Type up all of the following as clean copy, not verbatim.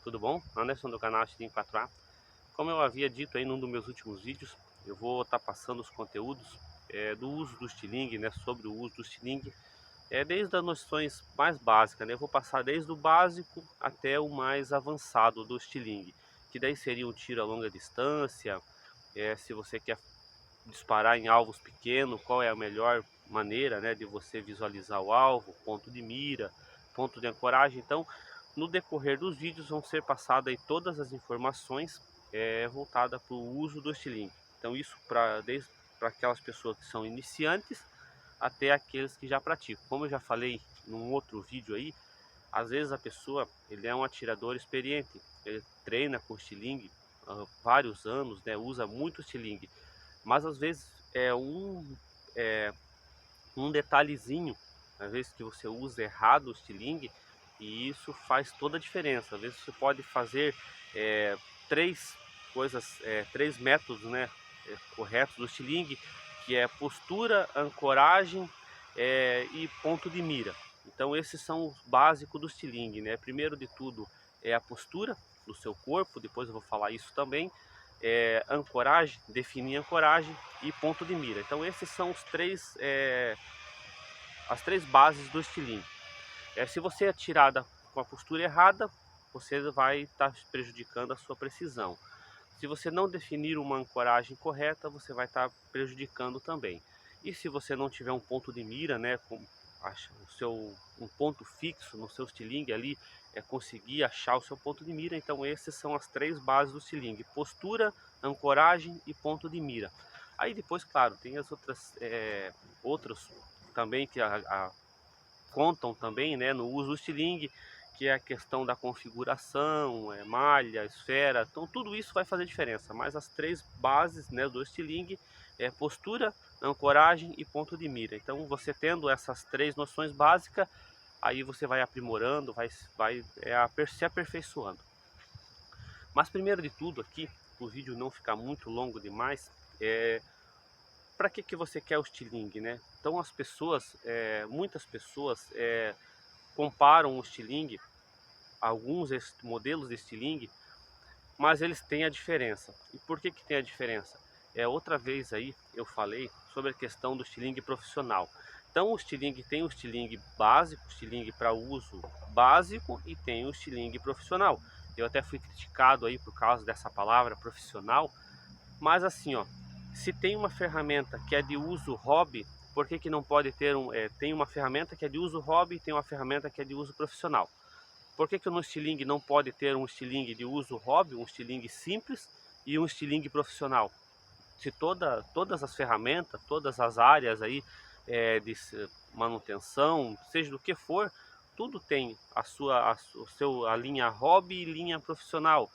tudo bom? Anderson do canal Estilingue 4A. Como eu havia dito aí num dos meus últimos vídeos, eu vou estar passando os conteúdos do uso do estilingue, né, sobre o uso do estilingue, desde as noções mais básicas, né, eu vou passar desde o básico até o mais avançado do estilingue, que daí seria um tiro a longa distância, se você quer disparar em alvos pequenos, qual é a melhor maneira, né, de você visualizar o alvo, ponto de mira, ponto de ancoragem. Então, no decorrer dos vídeos vão ser passadas aí todas as informações voltadas para o uso do estilingue. Então, isso desde para aquelas pessoas que são iniciantes até aqueles que já praticam. Como eu já falei num outro vídeo aí, às vezes a pessoa, ele é um atirador experiente, ele treina com estilingue há vários anos, né, usa muito estilingue, mas às vezes é um detalhezinho, às vezes que você usa errado o estilingue, e isso faz toda a diferença. Às vezes você pode fazer é, três três métodos, né, corretos do estilingue, que é postura, ancoragem e ponto de mira. Então esses são os básicos do estilingue, né? Primeiro de tudo é a postura do seu corpo, depois eu vou falar isso também. Ancoragem, definir ancoragem e ponto de mira. Então esses são as três bases do estilingue. Se você atirar com a postura errada, você vai estar prejudicando a sua precisão. Se você não definir uma ancoragem correta, você vai estar prejudicando também. E se você não tiver um ponto de mira, né, um ponto fixo no seu estilingue ali, conseguir achar o seu ponto de mira, então essas são as três bases do estilingue: postura, ancoragem e ponto de mira. Aí depois, claro, tem as outros também que contam também, né, no uso do estilingue, que é a questão da configuração, malha, esfera. Então tudo isso vai fazer diferença, mas as três bases, né, do estilingue é postura, ancoragem e ponto de mira. Então você tendo essas três noções básicas, aí você vai aprimorando, se aperfeiçoando. Mas primeiro de tudo aqui, o vídeo não ficar muito longo demais, para que você quer o estilingue, né? Então as pessoas, muitas pessoas comparam o estilingue, alguns modelos de estilingue, mas eles têm a diferença. E por que tem a diferença? Outra vez aí eu falei sobre a questão do estilingue profissional. Então o estilingue tem o estilingue básico, o estilingue para uso básico, e tem o estilingue profissional. Eu até fui criticado aí por causa dessa palavra profissional, mas assim, ó, se tem uma ferramenta que é de uso hobby, por que não pode ter tem uma ferramenta que é de uso hobby e tem uma ferramenta que é de uso profissional? Por que no estilingue não pode ter um estilingue de uso hobby, um estilingue simples e um estilingue profissional? Se todas as ferramentas, todas as áreas aí de manutenção, seja do que for, tudo tem a linha hobby e linha profissional.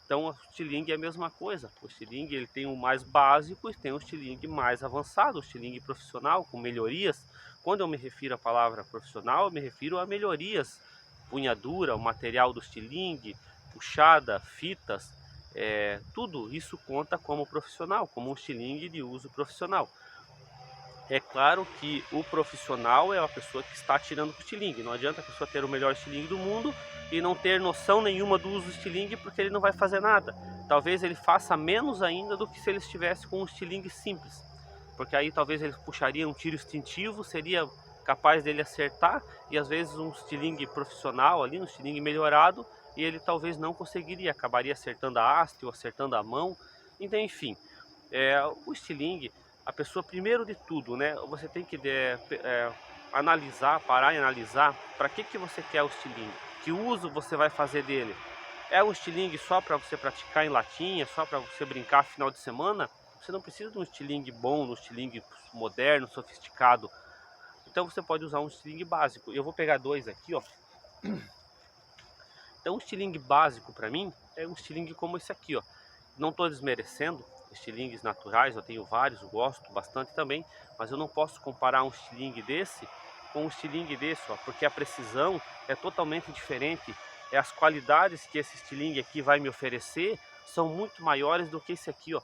Então o estilingue é a mesma coisa. O estilingue ele tem o mais básico e tem o estilingue mais avançado, o estilingue profissional com melhorias. Quando eu me refiro à palavra profissional, eu me refiro a melhorias: punhadura, o material do estilingue, puxada, fitas, tudo isso conta como profissional, como um estilingue de uso profissional. É claro que o profissional é a pessoa que está tirando o estilingue. Não adianta a pessoa ter o melhor estilingue do mundo e não ter noção nenhuma do uso do estilingue, porque ele não vai fazer nada. Talvez ele faça menos ainda do que se ele estivesse com um estilingue simples, porque aí talvez ele puxaria um tiro instintivo, seria capaz dele acertar, e às vezes um estilingue profissional ali, um estilingue melhorado, e ele talvez não conseguiria, acabaria acertando a haste ou acertando a mão. Então, enfim, o estilingue, a pessoa, primeiro de tudo, né, você tem que analisar, parar e analisar para que você quer o estilingue, que uso você vai fazer dele. É um estilingue só para você praticar em latinha, só para você brincar final de semana? Você não precisa de um estilingue bom, um estilingue moderno, sofisticado. Então você pode usar um estilingue básico. Eu vou pegar dois aqui, ó. Então, um estilingue básico para mim é um estilingue como esse aqui, ó. Não estou desmerecendo estilingues naturais, eu tenho vários, eu gosto bastante também, mas eu não posso comparar um estilingue desse com um estilingue desse, ó, porque a precisão é totalmente diferente. As qualidades que esse estilingue aqui vai me oferecer são muito maiores do que esse aqui, ó.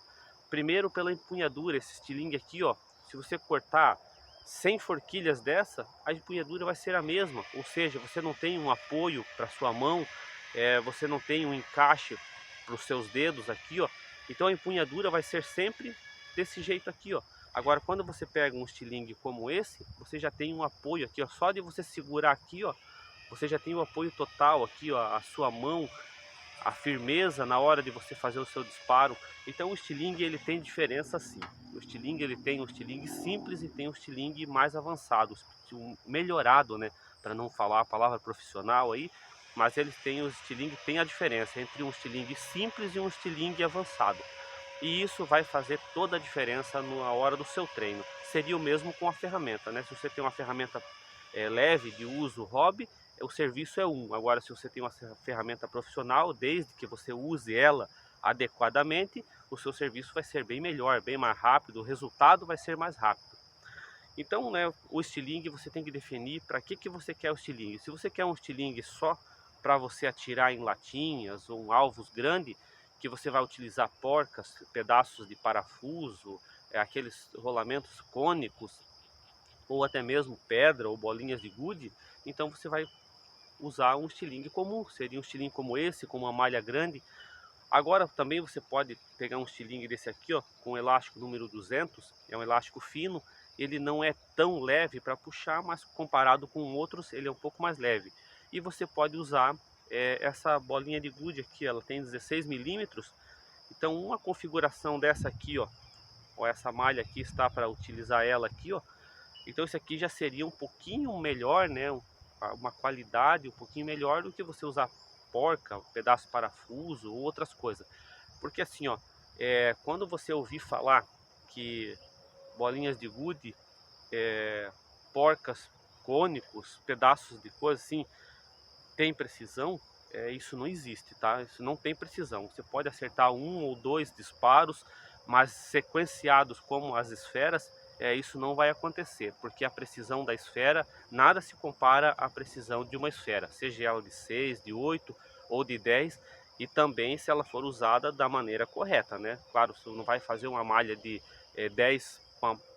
Primeiro pela empunhadura, esse estilingue aqui, ó, se você cortar 100 forquilhas dessa, a empunhadura vai ser a mesma, ou seja, você não tem um apoio para sua mão, você não tem um encaixe para os seus dedos aqui, ó. Então a empunhadura vai ser sempre desse jeito aqui, ó. Agora, quando você pega um estilingue como esse, você já tem um apoio aqui, ó. Só de você segurar aqui, ó, você já tem o apoio total aqui, ó, a sua mão, a firmeza na hora de você fazer o seu disparo. Então o estilingue ele tem diferença sim. O estilingue ele tem um estilingue simples e tem um estilingue mais avançado, um melhorado, né? Para não falar a palavra profissional aí, mas eles têm o estilingue, tem a diferença entre um estilingue simples e um estilingue avançado. E isso vai fazer toda a diferença na hora do seu treino. Seria o mesmo com a ferramenta, né? Se você tem uma ferramenta leve de uso hobby, o serviço é um. Agora, se você tem uma ferramenta profissional, desde que você use ela adequadamente, o seu serviço vai ser bem melhor, bem mais rápido, o resultado vai ser mais rápido. Então, né, o estilingue você tem que definir para que você quer o estilingue. Se você quer um estilingue só para você atirar em latinhas ou alvos grandes, que você vai utilizar porcas, pedaços de parafuso, aqueles rolamentos cônicos, ou até mesmo pedra ou bolinhas de gude, então você vai usar um estilingue comum, seria um estilingue como esse, com uma malha grande. Agora também você pode pegar um estilingue desse aqui, ó, com elástico número 200, é um elástico fino, ele não é tão leve para puxar, mas comparado com outros ele é um pouco mais leve. E você pode usar essa bolinha de gude aqui, ela tem 16 milímetros, então uma configuração dessa aqui, ó, essa malha aqui está para utilizar ela aqui, ó. Então isso aqui já seria um pouquinho melhor, né? Uma qualidade um pouquinho melhor do que você usar porca, pedaço de parafuso ou outras coisas. Porque assim, ó, quando você ouvir falar que bolinhas de gude, porcas cônicos, pedaços de coisa assim, tem precisão, isso não existe, tá? Isso não tem precisão. Você pode acertar um ou dois disparos, mas sequenciados como as esferas, isso não vai acontecer, porque a precisão da esfera, nada se compara à precisão de uma esfera, seja ela de 6, de 8 ou de 10, e também se ela for usada da maneira correta, né? Claro, você não vai fazer uma malha de 10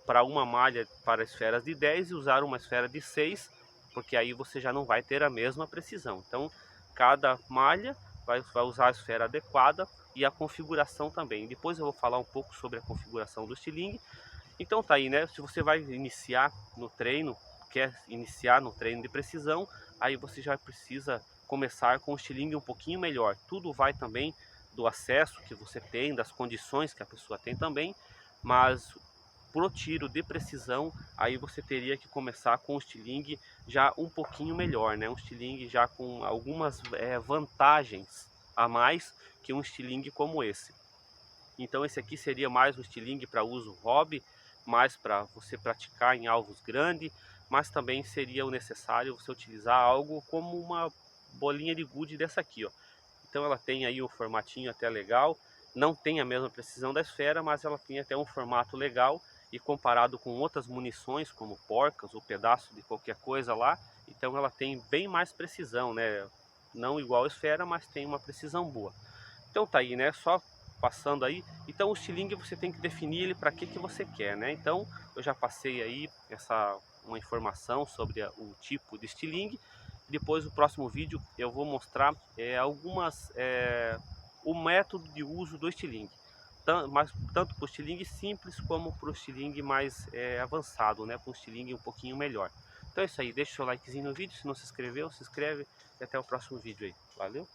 para uma malha para esferas de 10 e usar uma esfera de 6, porque aí você já não vai ter a mesma precisão. Então, cada malha vai usar a esfera adequada e a configuração também. Depois eu vou falar um pouco sobre a configuração do estilingue. Então tá aí, né? Se você vai iniciar no treino, quer iniciar no treino de precisão, aí você já precisa começar com o estilingue um pouquinho melhor. Tudo vai também do acesso que você tem, das condições que a pessoa tem também, mas pro tiro de precisão, aí você teria que começar com o estilingue já um pouquinho melhor, né? Um estilingue já com algumas vantagens a mais que um estilingue como esse. Então esse aqui seria mais um estilingue para uso hobby, mais para você praticar em alvos grandes, mas também seria o necessário você utilizar algo como uma bolinha de gude dessa aqui, ó. Então ela tem aí um formatinho até legal, não tem a mesma precisão da esfera, mas ela tem até um formato legal e comparado com outras munições como porcas ou pedaço de qualquer coisa lá, então ela tem bem mais precisão, né? Não igual a esfera, mas tem uma precisão boa. Então tá aí, né? Só passando aí. Então o estilingue você tem que definir ele para que você quer, né? Então eu já passei aí uma informação sobre o tipo de estilingue. Depois no próximo vídeo eu vou mostrar o método de uso do estilingue. Tanto para o estilingue simples como para o estilingue mais avançado, né? Para um estilingue um pouquinho melhor. Então é isso aí, deixa o seu likezinho no vídeo, se não se inscreveu, se inscreve e até o próximo vídeo aí. Valeu!